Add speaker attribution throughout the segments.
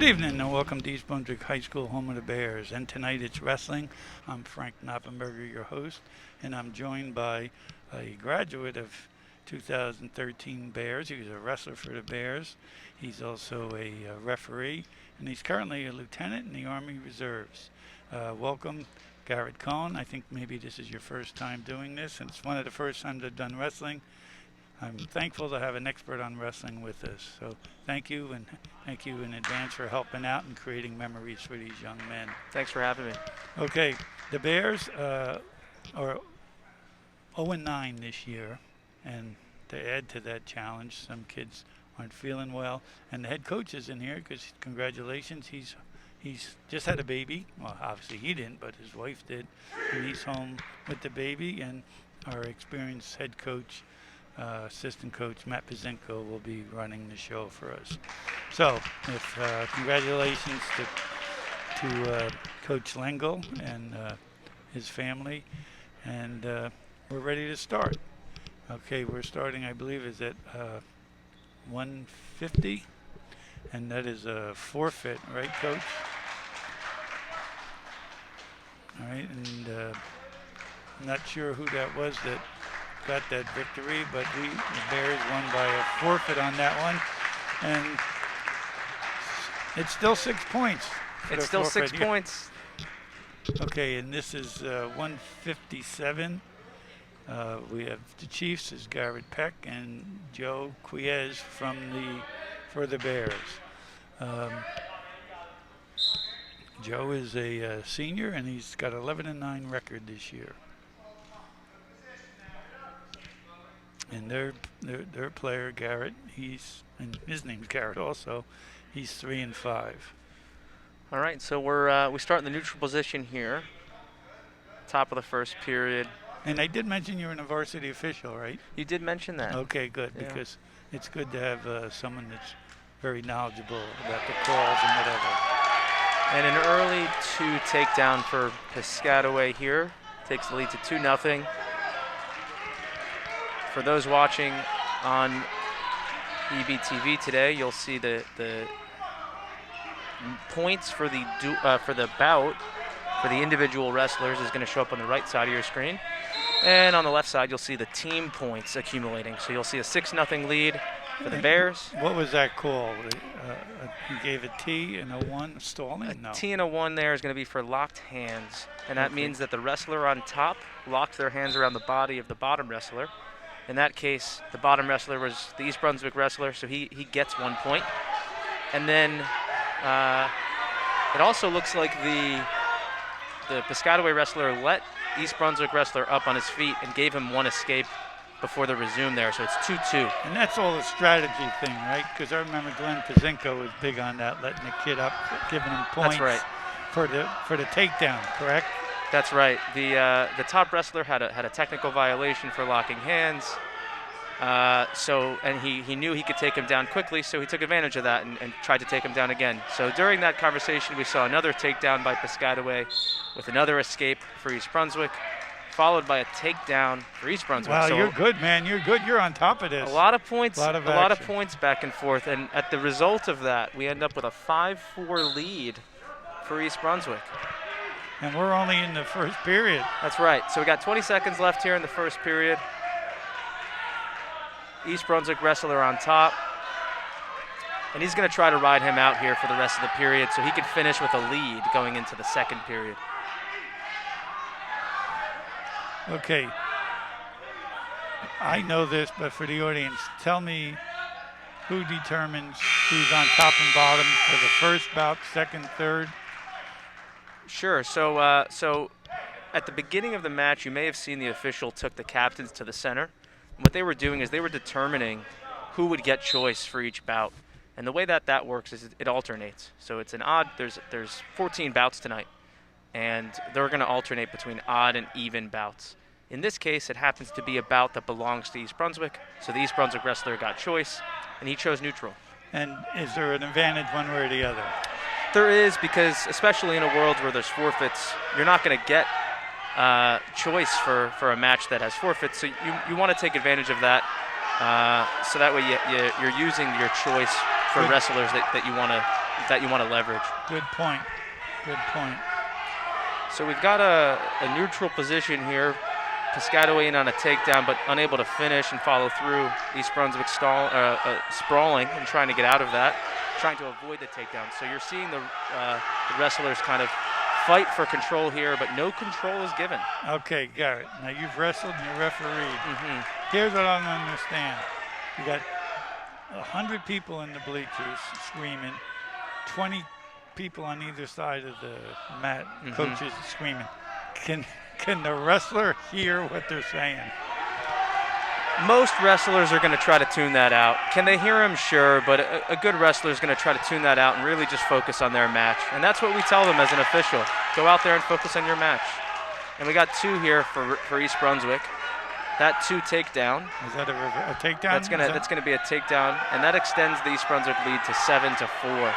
Speaker 1: evening and welcome to East Brunswick High School, home of the Bears. And tonight it's wrestling. I'm Frank Noppenberger, your host, and I'm joined by a graduate of 2013 Bears. He was a wrestler for the Bears. He's also a referee, and he's currently a lieutenant in the Army Reserves. Welcome, Garrett Kohn. I think maybe this is your first time doing this, and it's one of the first times I've done wrestling. I'm thankful to have an expert on wrestling with us. So thank you, and thank you in advance for helping out and creating memories for these young men.
Speaker 2: Thanks for having me.
Speaker 1: Okay, the Bears are 0-9 this year, and to add to that challenge, some kids aren't feeling well. And the head coach is in here because congratulations, he's just had a baby. Well, obviously he didn't, but his wife did, and he's home with the baby. And our experienced head coach, assistant coach Matt Piscataway will be running the show for us. So, congratulations to Coach Lengel and his family, and we're ready to start. Okay, we're starting, I believe, is at 150, and that is a forfeit, right, Coach? All right, and I'm not sure who that was that got that victory, but the Bears won by a forfeit on that one, and it's still 6 points.
Speaker 2: It's still forfeit. 6 points.
Speaker 1: Okay, and this is 157. We have the Chiefs is Garrett Peck and Joe Quiez for the Bears. Joe is a senior, and he's got 11-9 record this year. And their player Garrett, and his name's Garrett also. He's 3-5.
Speaker 2: All right, so we start in the neutral position here. Top of the first period.
Speaker 1: And I did mention you're a varsity official, right?
Speaker 2: You did mention that.
Speaker 1: Okay, good, yeah. Because it's good to have someone that's very knowledgeable about the calls and whatever.
Speaker 2: And an early 2 takedown for Piscataway here. Takes the lead to 2-0. For those watching on EBTV today, you'll see the points for the bout for the individual wrestlers is going to show up on the right side of your screen. And on the left side, you'll see the team points accumulating. So you'll see a 6-0 lead for the Bears.
Speaker 1: What was that call? He gave a T and a 1 stalling? No.
Speaker 2: A T and a 1 there is going to be for locked hands. And that means that the wrestler on top locked their hands around the body of the bottom wrestler. In that case, the bottom wrestler was the East Brunswick wrestler, so he gets 1 point. And then it also looks like the Piscataway wrestler let East Brunswick wrestler up on his feet and gave him 1 escape before the resume there, so it's 2-2.
Speaker 1: And that's all a strategy thing, right? Because I remember Glenn Piscataway was big on that, letting the kid up, giving him points.
Speaker 2: That's right.
Speaker 1: For the takedown, correct?
Speaker 2: That's right. The top wrestler had a technical violation for locking hands. And he knew he could take him down quickly, so he took advantage of that and tried to take him down again. So during that conversation, we saw another takedown by Piscataway with another escape for East Brunswick, followed by a takedown for East Brunswick.
Speaker 1: Wow,
Speaker 2: so
Speaker 1: you're good, man. You're good. You're on top of this.
Speaker 2: A lot of points.
Speaker 1: A lot of
Speaker 2: points back and forth, and at the result of that, we end up with a 5-4 lead for East Brunswick.
Speaker 1: And we're only in the first period.
Speaker 2: That's right. So we got 20 seconds left here in the first period. East Brunswick wrestler on top. And he's going to try to ride him out here for the rest of the period so he can finish with a lead going into the second period.
Speaker 1: Okay. I know this, but for the audience, tell me who determines who's on top and bottom for the first bout, second, third.
Speaker 2: Sure. So at the beginning of the match, you may have seen the official took the captains to the center. And what they were doing is they were determining who would get choice for each bout. And the way that works is it alternates. So it's an odd, there's 14 bouts tonight, and they're going to alternate between odd and even bouts. In this case, it happens to be a bout that belongs to East Brunswick. So the East Brunswick wrestler got choice, and he chose neutral.
Speaker 1: And is there an advantage one way or the other?
Speaker 2: There is, because especially in a world where there's forfeits, you're not going to get choice for a match that has forfeits. So you want to take advantage of that. So that way you're using your choice for wrestlers that you want to that you want to leverage.
Speaker 1: Good point. Good point.
Speaker 2: So we've got a neutral position here. Piscataway in on a takedown, but unable to finish and follow through. East Brunswick sprawling and trying to get out of that, trying to avoid the takedown. So you're seeing the wrestlers kind of fight for control here, but no control is given.
Speaker 1: Okay, Garrett. Now you've wrestled and you refereed. Here's what I don't understand. You got 100 people in the bleachers screaming, 20 people on either side of the mat, coaches screaming. Can the wrestler hear what they're saying?
Speaker 2: Most wrestlers are going to try to tune that out. Can they hear him? Sure, but a good wrestler is going to try to tune that out and really just focus on their match. And that's what we tell them as an official. Go out there and focus on your match. And we got 2 here for East Brunswick. That 2 takedown.
Speaker 1: Is that a takedown?
Speaker 2: That's gonna be a takedown, and that extends the East Brunswick lead to 7-4.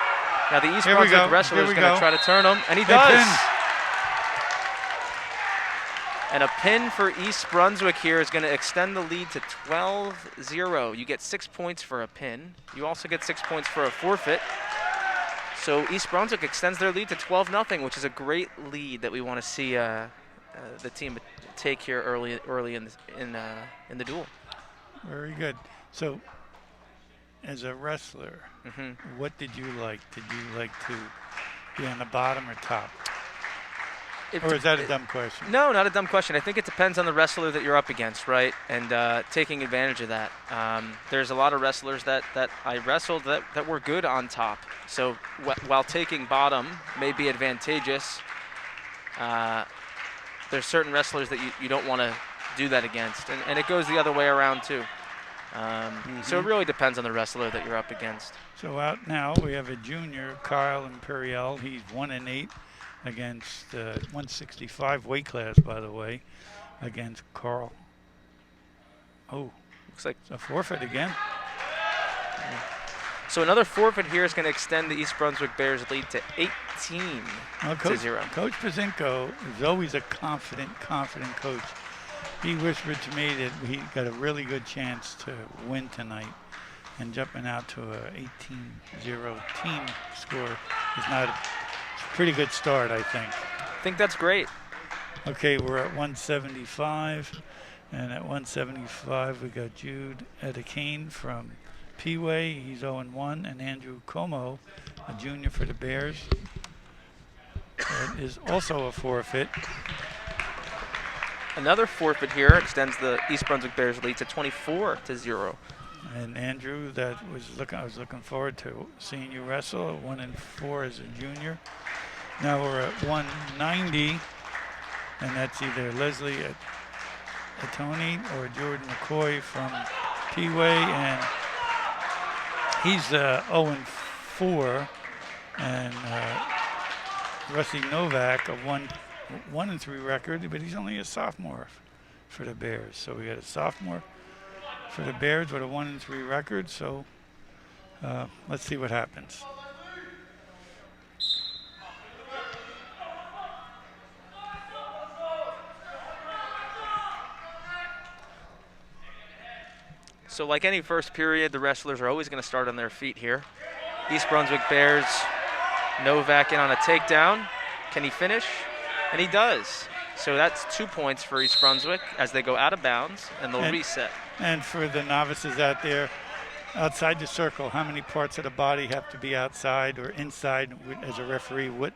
Speaker 2: Now the East Brunswick wrestler is going to try to turn him, and he does. And a pin for East Brunswick here is going to extend the lead to 12-0. You get 6 points for a pin. You also get 6 points for a forfeit. So East Brunswick extends their lead to 12-0, which is a great lead that we want to see the team take here early in the duel.
Speaker 1: Very good. So, as a wrestler, what did you like? Did you like to be on the bottom or top? Or is that a dumb question?
Speaker 2: No, not a dumb question. I think it depends on the wrestler that you're up against, right? And taking advantage of that. There's a lot of wrestlers that I wrestled that were good on top. So while taking bottom may be advantageous, there's certain wrestlers that you don't want to do that against. And it goes the other way around, too. So it really depends on the wrestler that you're up against.
Speaker 1: So out now we have a junior, Kyle Imperial. He's 1-8 against 165 weight class, by the way, against Carl. Oh,
Speaker 2: looks like
Speaker 1: a forfeit again.
Speaker 2: So another forfeit here is going to extend the East Brunswick Bears lead to 18-0.
Speaker 1: Coach Pazinko is always a confident coach. He whispered to me that he got a really good chance to win tonight, and jumping out to a 18-0 team score is not a pretty good start, I think.
Speaker 2: I think that's great.
Speaker 1: Okay, we're at 175, and at 175 we got Jude Edekane from Peeway. He's 0-1, and Andrew Como, a junior for the Bears. That is also a forfeit.
Speaker 2: Another forfeit here extends the East Brunswick Bears lead to 24-0.
Speaker 1: And Andrew, I was looking forward to seeing you wrestle at 1-4 as a junior. Now we're at 190, and that's either Leslie Atoni or Jordan McCoy from Peeway, and he's 0-4, and Rusty Novak a 1-3 record, but he's only a sophomore for the Bears. So we got a sophomore for the Bears with a 1-3 record. So let's see what happens.
Speaker 2: So like any first period, the wrestlers are always going to start on their feet here. East Brunswick Bears, Novak in on a takedown. Can he finish? And he does. So that's 2 points for East Brunswick as they go out of bounds, and they'll reset. And
Speaker 1: for the novices out there, outside the circle, how many parts of the body have to be outside or inside as a referee? What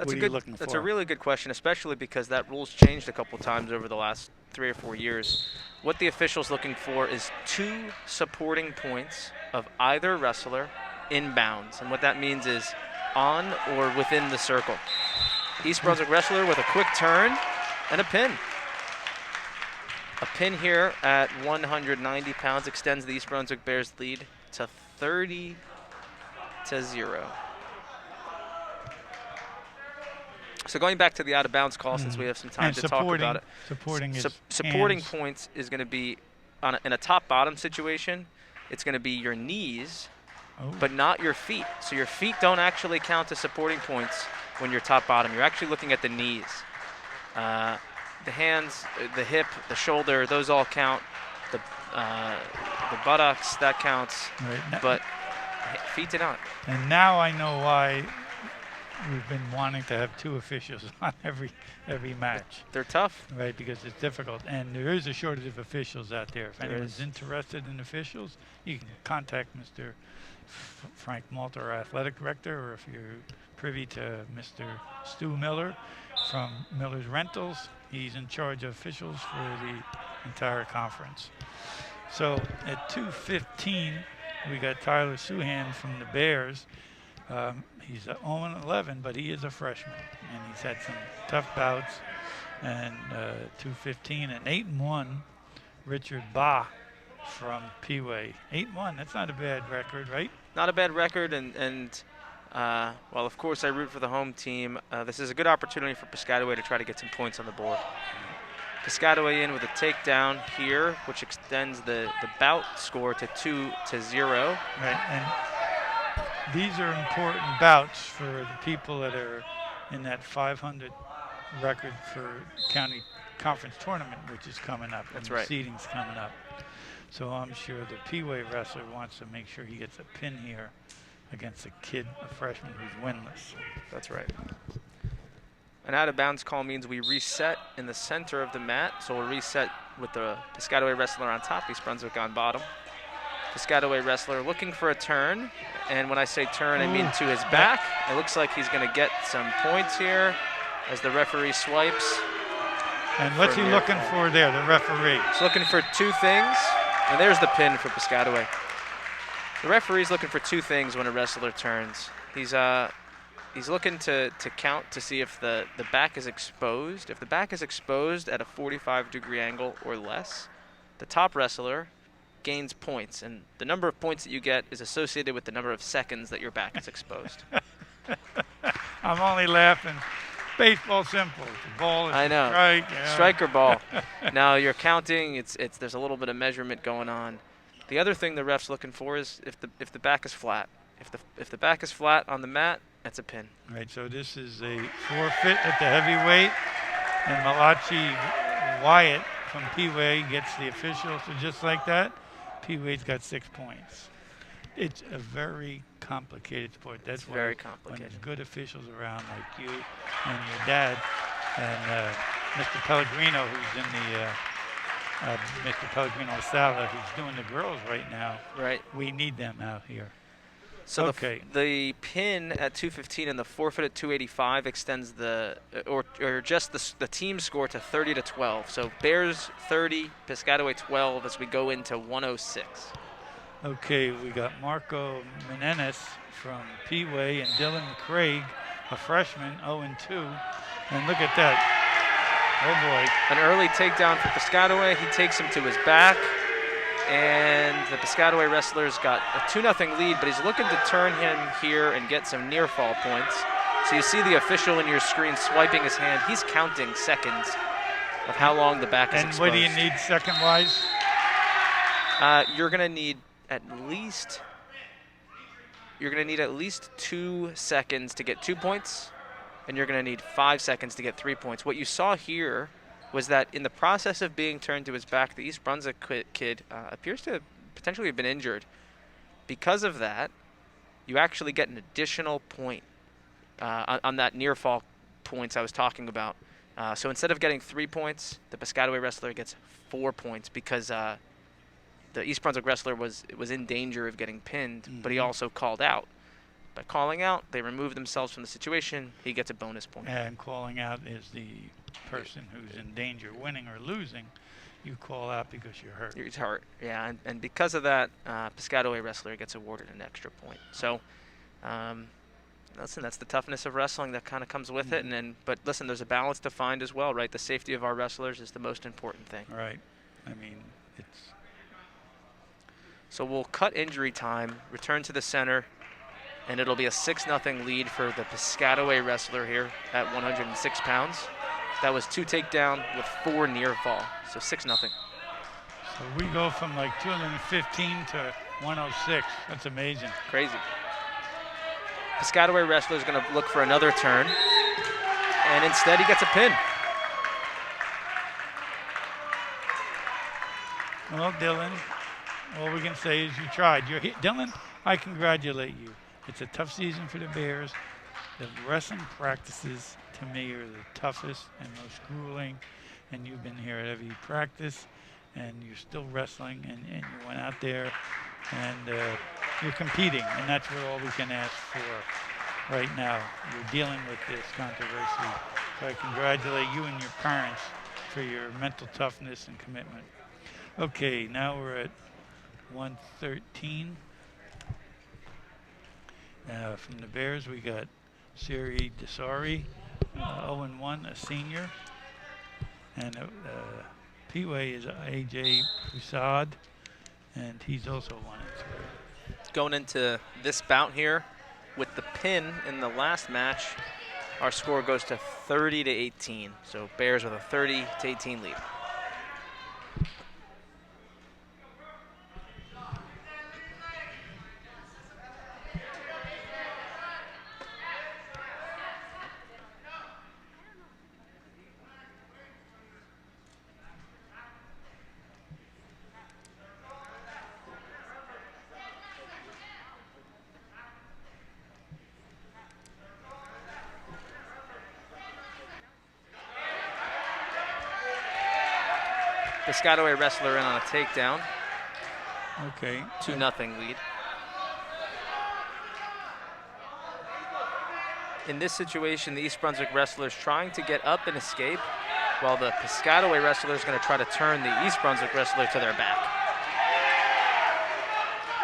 Speaker 1: are you looking for?
Speaker 2: That's a really good question, especially because that rule's changed a couple times over the last 3 or 4 years. What the official's looking for is 2 supporting points of either wrestler in bounds. And what that means is on or within the circle. East Brunswick wrestler with a quick turn and a pin. A pin here at 190 pounds extends the East Brunswick Bears lead to 30-0. So going back to the out-of-bounds call, since we have some time to talk about it. Supporting points is going to be, in a top-bottom situation, it's going to be your knees, but not your feet. So your feet don't actually count as supporting points when you're top-bottom. You're actually looking at the knees. The hands, the hip, the shoulder, those all count. The buttocks, that counts.
Speaker 1: Right.
Speaker 2: But feet to not.
Speaker 1: And now I know why we've been wanting to have 2 officials on every match.
Speaker 2: They're tough.
Speaker 1: Right, because it's difficult. And there is a shortage of officials out there. If
Speaker 2: There
Speaker 1: anyone's
Speaker 2: is.
Speaker 1: interested in officials, you can contact Mr. Frank Malta, our athletic director, or if you're privy to Mr. Stu Miller from Miller's Rentals, he's in charge of officials for the entire conference. So at 2:15, we got Tyler Suhan from the Bears. He's 0-11, but he is a freshman, and he's had some tough bouts. And 2:15 and 8-1, Richard Ba from Peeway. 8-1, that's not a bad record, right?
Speaker 2: Not a bad record, and well, of course, I root for the home team. This is a good opportunity for Piscataway to try to get some points on the board. Piscataway in with a takedown here, which extends the bout score to 2-0.
Speaker 1: Right, and these are important bouts for the people that are in that 500 record for county conference tournament, which is coming up.
Speaker 2: That's
Speaker 1: and
Speaker 2: right.
Speaker 1: The seeding's coming up. So I'm sure the Peeway wrestler wants to make sure he gets a pin here against a freshman who's winless.
Speaker 2: That's right. An out-of-bounds call means we reset in the center of the mat. So we'll reset with the Piscataway wrestler on top, East Brunswick on bottom. Piscataway wrestler looking for a turn. And when I say turn, I mean to his back. It looks like he's going to get some points here as the referee swipes.
Speaker 1: And what's he looking for there, the referee?
Speaker 2: He's looking for 2 things. And there's the pin for Piscataway. The referee's looking for 2 things when a wrestler turns. He's looking to count to see if the back is exposed. If the back is exposed at a 45-degree angle or less, the top wrestler gains points. And the number of points that you get is associated with the number of seconds that your back is exposed.
Speaker 1: I'm only laughing. Baseball simple. The ball is
Speaker 2: I know.
Speaker 1: strike. Yeah.
Speaker 2: Strike or ball. Now you're counting. There's a little bit of measurement going on. The other thing the ref's looking for is if the back is flat. If the back is flat on the mat, that's a pin.
Speaker 1: Right. So this is a forfeit at the heavyweight, and Malachi Wyatt from Peeway gets the official. So just like that, Peeway's got 6 points. It's a very complicated sport. That's
Speaker 2: It's
Speaker 1: why
Speaker 2: very
Speaker 1: when
Speaker 2: complicated.
Speaker 1: there's good officials around like you and your dad and Mr. Pellegrino, who's in the Mr. Pellegrino Sala, who's doing the girls right now.
Speaker 2: Right.
Speaker 1: We need them out here.
Speaker 2: So
Speaker 1: Okay.
Speaker 2: the pin at 215 and the forfeit at 285 extends or just the team score to 30-12. So Bears 30, Piscataway 12 as we go into 106.
Speaker 1: Okay, we got Marco Meneses from Peeway and Dylan Craig, a freshman, 0-2. And look at that. Oh boy.
Speaker 2: An early takedown for Piscataway. He takes him to his back. And the Piscataway wrestler's got a 2-0 lead, but he's looking to turn him here and get some near fall points. So you see the official in your screen swiping his hand. He's counting seconds of how long the back is
Speaker 1: And
Speaker 2: exposed.
Speaker 1: what do you need second-wise?
Speaker 2: You're going to need at least 2 seconds to get 2 points, and you're going to need 5 seconds to get 3 points. What you saw here was that in the process of being turned to his back, the East Brunswick kid appears to potentially have been injured. Because of that, you actually get an additional point on that near fall points I was talking about. So instead of getting 3 points, the Piscataway wrestler gets 4 points because the East Brunswick wrestler was in danger of getting pinned, but he also called out. By calling out, they remove themselves from the situation. He gets a bonus point.
Speaker 1: And calling out is the person who's in danger, winning or losing. You call out because you're hurt.
Speaker 2: You're hurt, yeah, and because of that, Piscataway wrestler gets awarded an extra point. So, listen, that's the toughness of wrestling that kind of comes with it. But listen, there's a balance to find as well, right? The safety of our wrestlers is the most important thing.
Speaker 1: Right. I mean, it's.
Speaker 2: So we'll cut injury time, return to the center, and it'll be a 6-0 lead for the Piscataway wrestler here at 106 pounds. That was 2 takedown with 4 near fall, so 6-0.
Speaker 1: So we go from like 215 to 106. That's amazing.
Speaker 2: Crazy. Piscataway wrestler is going to look for another turn, and instead he gets a pin.
Speaker 1: Well, Dylan, all we can say is you tried. Dylan, I congratulate you. It's a tough season for the Bears. The wrestling practices, to me, are the toughest and most grueling. And you've been here at every practice, and you're still wrestling, and you went out there, and you're competing, and that's what all we can ask for right now. You're dealing with this controversy. So I congratulate you and your parents for your mental toughness and commitment. Okay, now we're at 113. From the Bears, we got Siri Desari, 0-1, a senior. And P-Way is AJ Prasad, and he's also 1-3.
Speaker 2: Going into this bout here with the pin in the last match, our score goes to 30-18. So Bears with a 30-18 lead. Piscataway wrestler in on a takedown.
Speaker 1: Okay.
Speaker 2: 2-0 lead. In this situation, the East Brunswick wrestler is trying to get up and escape, while the Piscataway wrestler is going to try to turn the East Brunswick wrestler to their back.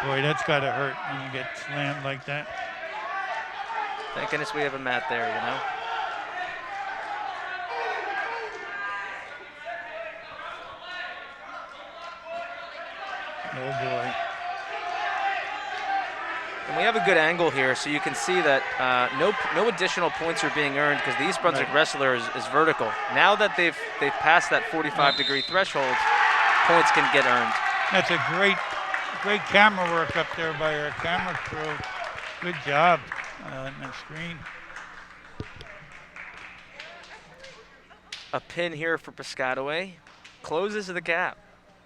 Speaker 1: Boy, that's got to hurt when you get slammed like that.
Speaker 2: Thank goodness we have a mat there, you know.
Speaker 1: Oh boy.
Speaker 2: And we have a good angle here, so you can see that no additional points are being earned because the East Brunswick wrestler is vertical. Now that they've passed that 45-degree threshold, points can get earned.
Speaker 1: That's a great camera work up there by our camera crew. Good job on the screen.
Speaker 2: A pin here for Piscataway closes the gap,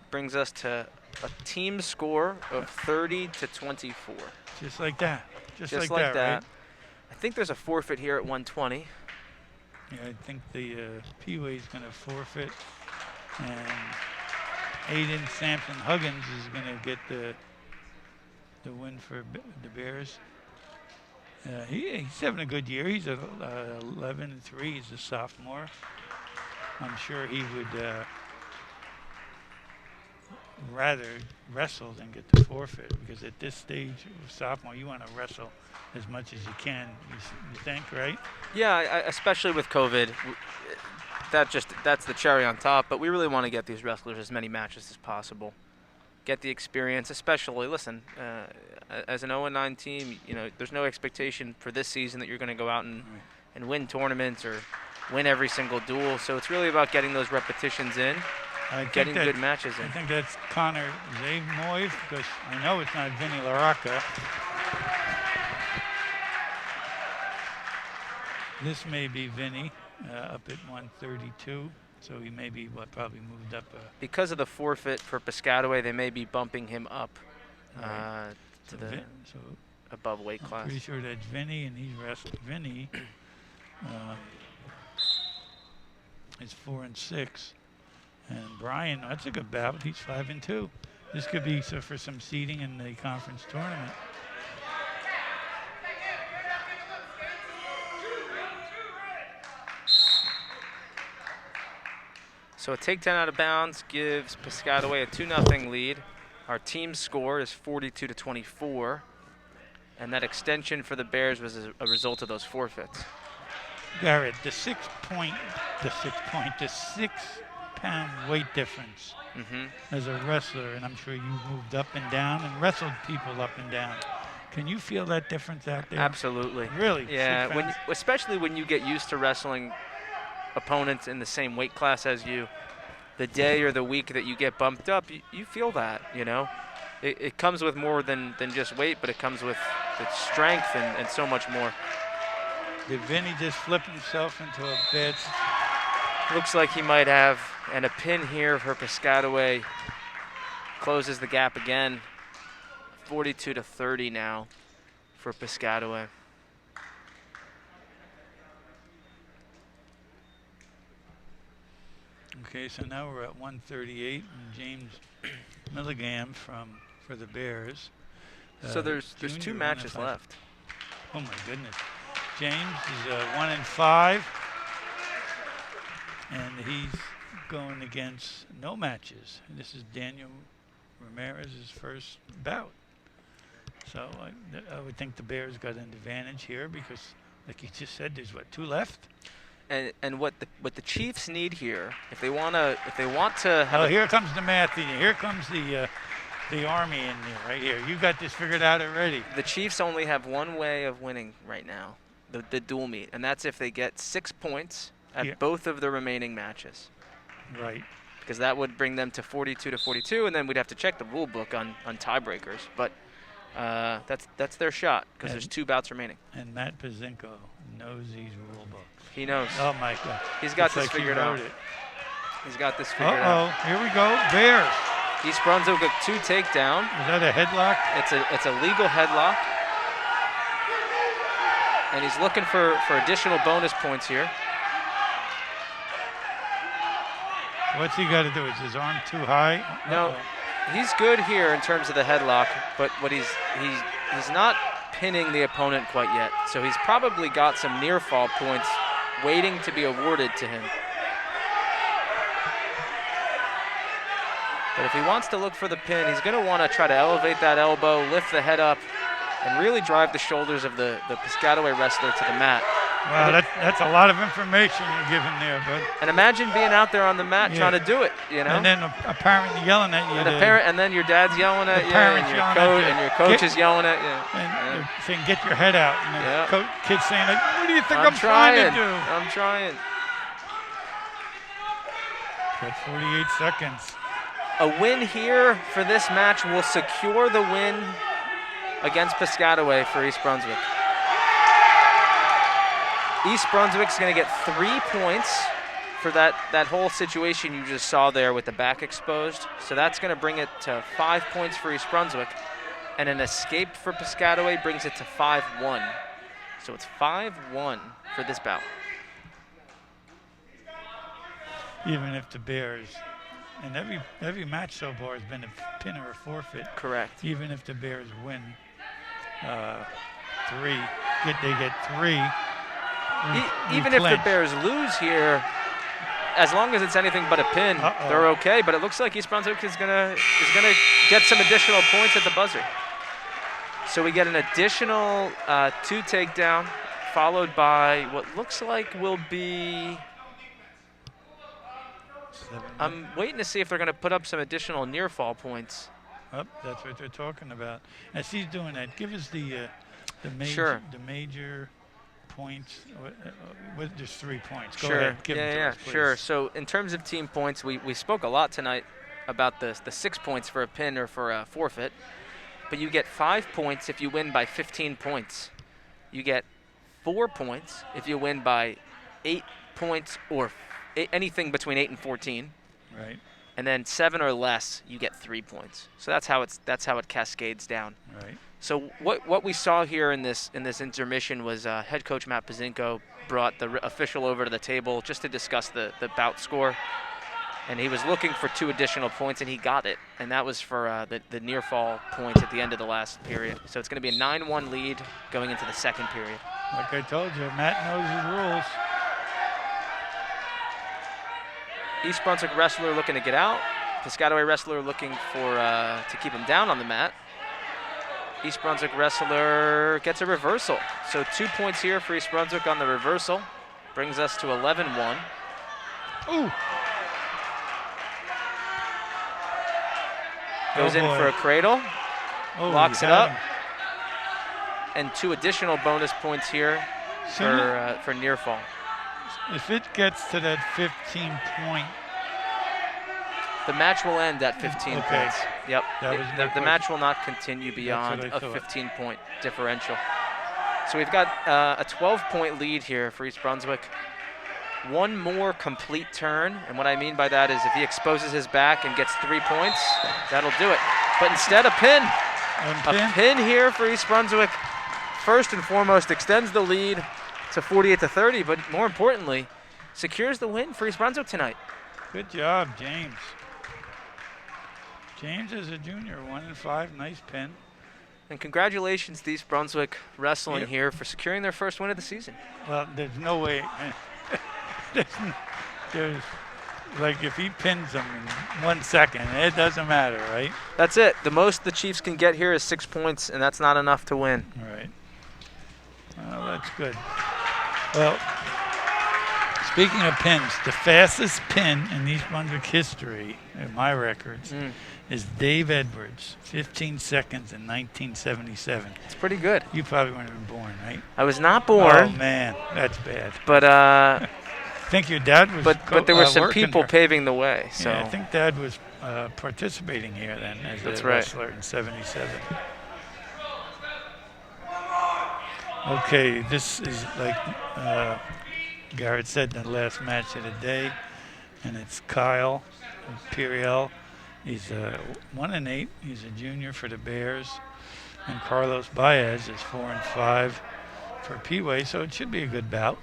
Speaker 2: brings us to a team score of 30-24.
Speaker 1: Just like that. Just like
Speaker 2: that.
Speaker 1: Right?
Speaker 2: I think there's a forfeit here at 120.
Speaker 1: Yeah, I think the P-Way's going to forfeit, and Aiden Sampson Huggins is going to get the win for the Bears. He's having a good year. He's 11-3. He's a sophomore. I'm sure he would rather wrestle than get the forfeit, because at this stage of sophomore, you want to wrestle as much as you can. You think, right?
Speaker 2: Yeah, especially with COVID, that's the cherry on top. But we really want to get these wrestlers as many matches as possible, get the experience. Especially, listen, as an 0-9 team, you know, there's no expectation for this season that you're going to go out and win tournaments or win every single duel. So it's really about getting those repetitions in. Getting good matches in.
Speaker 1: I think that's Connor Zamoy, because I know it's not Vinny LaRocca. This may be Vinny up at 132, so he may be probably moved up.
Speaker 2: Because of the forfeit for Piscataway, they may be bumping him up to the above weight class.
Speaker 1: I'm pretty sure that's Vinny, and he's wrestling. Vinny is 4-6. And Brian, that's a good bout. He's 5-2. This could be for some seeding in the conference tournament.
Speaker 2: So a takedown out of bounds gives Piscataway a 2-0 lead. Our team score is 42-24. And that extension for the Bears was a result of those forfeits.
Speaker 1: Garrett, the 6-pound weight difference as a wrestler, and I'm sure you moved up and down and wrestled people up and down. Can you feel that difference out there?
Speaker 2: Absolutely.
Speaker 1: Really?
Speaker 2: Yeah, especially when you get used to wrestling opponents in the same weight class as you, the day or the week that you get bumped up, you feel that, you know. It comes with more than just weight, but it comes with strength and so much more.
Speaker 1: Did Vinny just flip himself into a bed?
Speaker 2: Looks like he might have, and a pin here for Piscataway closes the gap again. 42-30 now for Piscataway.
Speaker 1: Okay, so now we're at 138, and James Milligan for the Bears.
Speaker 2: So there's
Speaker 1: junior,
Speaker 2: 2
Speaker 1: 1
Speaker 2: matches
Speaker 1: and 5.
Speaker 2: left.
Speaker 1: Oh my goodness. James is 1 and 5, and he's going against no matches. And this is Daniel Ramirez's first bout. So I would think the Bears got an advantage here because, like you just said, there's 2 left.
Speaker 2: And what the Chiefs need here, if they want to have.
Speaker 1: Oh, here comes the math in you. Here comes the Army in there right here. You got this figured out already.
Speaker 2: The Chiefs only have one way of winning right now, the dual meet, and that's if they get 6 points at both of the remaining matches.
Speaker 1: Right.
Speaker 2: Because that would bring them to 42-42, and then we'd have to check the rule book on tiebreakers. But that's their shot because there's 2 bouts remaining.
Speaker 1: And Matt Pazinko knows these rule books.
Speaker 2: He knows.
Speaker 1: Oh my God.
Speaker 2: He's got this figured out. He's got this figured out.
Speaker 1: Here we go. Bears.
Speaker 2: East Brunswick got 2 takedown.
Speaker 1: Is that a headlock?
Speaker 2: It's a legal headlock. And he's looking for additional bonus points here.
Speaker 1: What's he got to do? Is his arm too high?
Speaker 2: No, he's good here in terms of the headlock, but what he's not pinning the opponent quite yet. So he's probably got some near fall points waiting to be awarded to him. But if he wants to look for the pin, he's going to want to try to elevate that elbow, lift the head up, and really drive the shoulders of the Piscataway wrestler to the mat.
Speaker 1: Wow, that's a lot of information you're giving there, bud.
Speaker 2: And imagine being out there on the mat trying to do it, you know?
Speaker 1: And then a parent yelling at you.
Speaker 2: And then your dad's yelling at you, and your coach is yelling at you.
Speaker 1: And saying, get your head out. And the kid's saying, like, what do you think I'm trying to do?
Speaker 2: I'm trying.
Speaker 1: Got 48 seconds.
Speaker 2: A win here for this match will secure the win against Piscataway for East Brunswick. East Brunswick's going to get 3 points for that whole situation you just saw there with the back exposed. So that's going to bring it to 5 points for East Brunswick. And an escape for Piscataway brings it to 5-1. So it's 5-1 for this bout.
Speaker 1: Even if the Bears, and every match so far has been a pin or a forfeit.
Speaker 2: Correct.
Speaker 1: Even if the Bears win 3, they get 3.
Speaker 2: Even if the Bears lose here, as long as it's anything but a pin, they're okay. But it looks like East Brunswick is gonna get some additional points at the buzzer. So we get an additional 2 takedown, followed by what looks like will be. I'm waiting to see if they're going to put up some additional near fall points.
Speaker 1: That's what they're talking about. As he's doing that, give us the major points. There's 3 points. Go ahead. Give them to us, please.
Speaker 2: Sure. So in terms of team points, we spoke a lot tonight about the 6 points for a pin or for a forfeit. But you get 5 points if you win by 15 points. You get 4 points if you win by 8 points or anything between 8 and 14.
Speaker 1: Right.
Speaker 2: And then 7 or less, you get 3 points. So that's how it cascades down.
Speaker 1: Right.
Speaker 2: So what we saw here in this intermission was head coach Matt Pazinko brought the official over to the table just to discuss the bout score. And he was looking for 2 additional points, and he got it. And that was for the near fall points at the end of the last period. So it's going to be a 9-1 lead going into the second period.
Speaker 1: Like I told you, Matt knows his rules.
Speaker 2: East Brunswick wrestler looking to get out. Piscataway wrestler looking for to keep him down on the mat. East Brunswick wrestler gets a reversal. So 2 points here for East Brunswick on the reversal. Brings us to 11-1.
Speaker 1: Ooh.
Speaker 2: Goes in for a cradle. Locks it up. And 2 additional bonus points here for near fall.
Speaker 1: If it gets to that 15 point.
Speaker 2: The match will end at 15 points. Yep. The match will not continue beyond a 15-point differential. So we've got a 12-point lead here for East Brunswick. 1 more complete turn, and what I mean by that is if he exposes his back and gets 3 points, that'll do it. But instead a pin. A pin here for East Brunswick. First and foremost, extends the lead to 48-30, but more importantly, secures the win for East Brunswick tonight.
Speaker 1: Good job, James. James is a junior, 1-5, nice pin.
Speaker 2: And congratulations to East Brunswick Wrestling here for securing their first win of the season.
Speaker 1: Well, there's no way. there's like if he pins them in 1 second, it doesn't matter, right?
Speaker 2: That's it. The most the Chiefs can get here is 6 points, and that's not enough to win.
Speaker 1: Right. Well, that's good. Well, speaking of pins, the fastest pin in East Brunswick history, in my records, is Dave Edwards, 15 seconds in 1977.
Speaker 2: It's pretty good.
Speaker 1: You probably weren't even born, right?
Speaker 2: I was not born.
Speaker 1: Oh, man, that's bad.
Speaker 2: But
Speaker 1: I think your dad was
Speaker 2: but there were some people paving the way. So
Speaker 1: yeah, I think Dad was participating here then as a wrestler in 77. Okay, this is like Garrett said, the last match of the day, and it's Kyle Imperial. He's 1-8. He's a junior for the Bears, and Carlos Baez is 4-5 for Peeway. So it should be a good bout.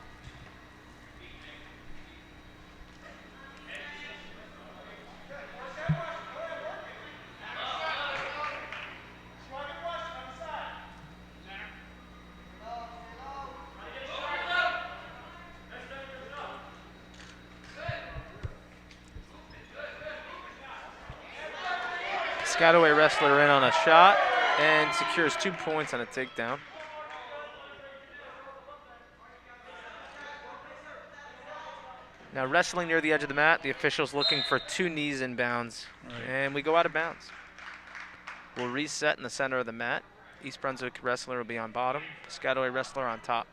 Speaker 2: Piscataway wrestler in on a shot and secures 2 points on a takedown. Now wrestling near the edge of the mat, the official's looking for 2 knees in bounds, and we go out of bounds. We'll reset in the center of the mat. East Brunswick wrestler will be on bottom, Piscataway wrestler on top.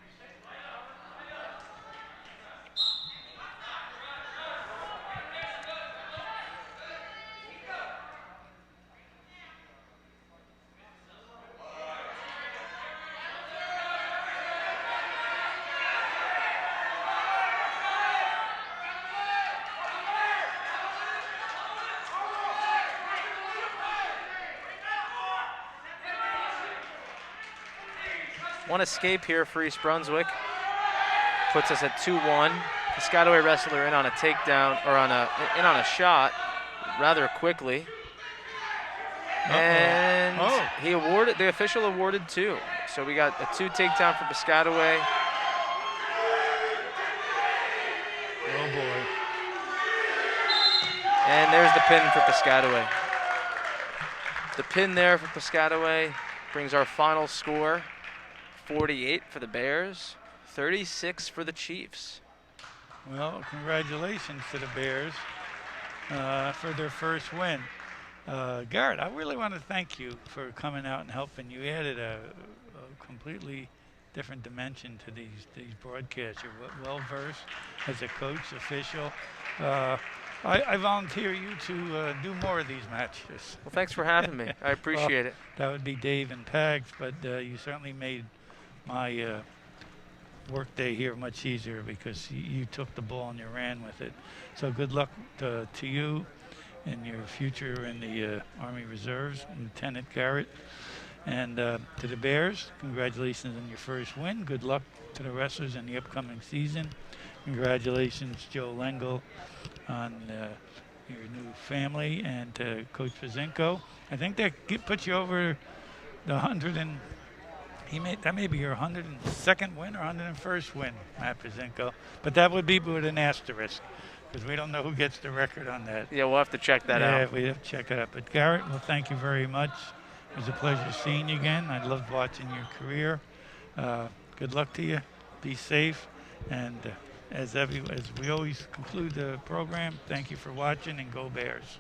Speaker 2: One escape here for East Brunswick. Puts us at 2-1. Piscataway wrestler in on a takedown, or in on a shot rather quickly. And the official awarded 2. So we got a 2 takedown for Piscataway.
Speaker 1: Oh boy.
Speaker 2: And there's the pin for Piscataway. The pin there for Piscataway brings our final score 48 for the Bears, 36 for the Chiefs.
Speaker 1: Well, congratulations to the Bears for their first win. Garrett, I really want to thank you for coming out and helping. You added a completely different dimension to these broadcasts. You're well-versed as a coach, official. I volunteer you to do more of these matches.
Speaker 2: Well, thanks for having me. I appreciate it.
Speaker 1: That would be Dave and Pags, but you certainly made my work day here much easier because you took the ball and you ran with it. So good luck to you in your future in the Army Reserves, Lieutenant Garrett. And to the Bears, congratulations on your first win. Good luck to the wrestlers in the upcoming season. Congratulations, Joe Lengel, on your new family, and to Coach Pazinko. I think that puts you over the 100 and that may be your 102nd win or 101st win, Matt Pazinko. But that would be with an asterisk because we don't know who gets the record on that.
Speaker 2: Yeah, we'll have to check that out.
Speaker 1: Yeah, we have to check it out. But Garrett, well, thank you very much. It was a pleasure seeing you again. I loved watching your career. Good luck to you. Be safe. And as we always conclude the program, thank you for watching, and go Bears.